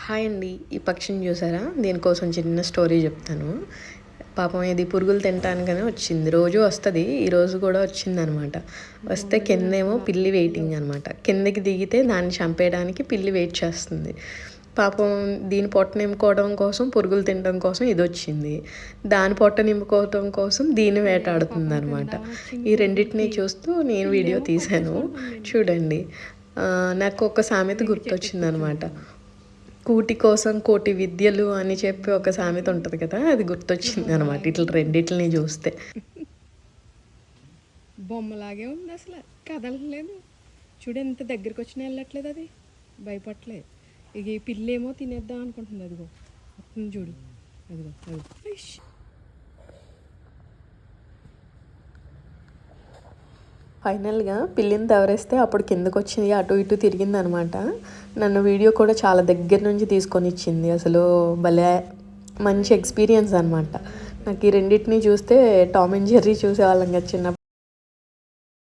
Hi అండి. ఈ పక్షిని చూసారా? దీనికోసం చిన్న స్టోరీ చెప్తాను. పాపం ఇది పురుగులు తినటానికనే వచ్చింది. రోజు వస్తుంది, ఈరోజు కూడా వచ్చిందనమాట. వస్తే కిందేమో పిల్లి వెయిటింగ్ అనమాట. కిందకి దిగితే దాన్ని చంపేయడానికి పిల్లి వెయిట్ చేస్తుంది. పాపం దీని పొట్ట నింపుకోవడం కోసం, పురుగులు తినడం కోసం ఇది వచ్చింది. దాని పొట్ట నింపుకోవడం కోసం దీన్ని వేటాడుతుంది అనమాట. ఈ రెండింటిని చూస్తూ నేను వీడియో తీశాను, చూడండి. నాకు ఒక సామెత గుర్తొచ్చిందనమాట. కూటి కోసం కోటి విద్యలు అని చెప్పి ఒక సామెత ఉంటుంది కదా, అది గుర్తొచ్చింది అనమాట ఇట్లా రెండిట్లని చూస్తే. బొమ్మలాగే ఉంది, అసలు కదలలేదు. చూడు ఎంత దగ్గరికి వచ్చినా వెళ్ళట్లేదు, అది భయపడలేదు. ఇక ఈ పిల్లేమో తినేద్దాం అనుకుంటుంది, అదిగో వస్తుంది చూడు, అదిగో అదిగో. ఫైనల్గా పిల్లిని తవరేస్తే అప్పుడు కిందకు వచ్చింది, అటు ఇటు తిరిగింది అనమాట. నన్ను వీడియో కూడా చాలా దగ్గర నుంచి తీసుకొని ఇచ్చింది. అసలు భలే మంచి ఎక్స్పీరియన్స్ అనమాట. నాకు ఈ రెండింటిని చూస్తే టామ్ అండ్ జెర్రీ చూసేవాళ్ళం కదా చిన్న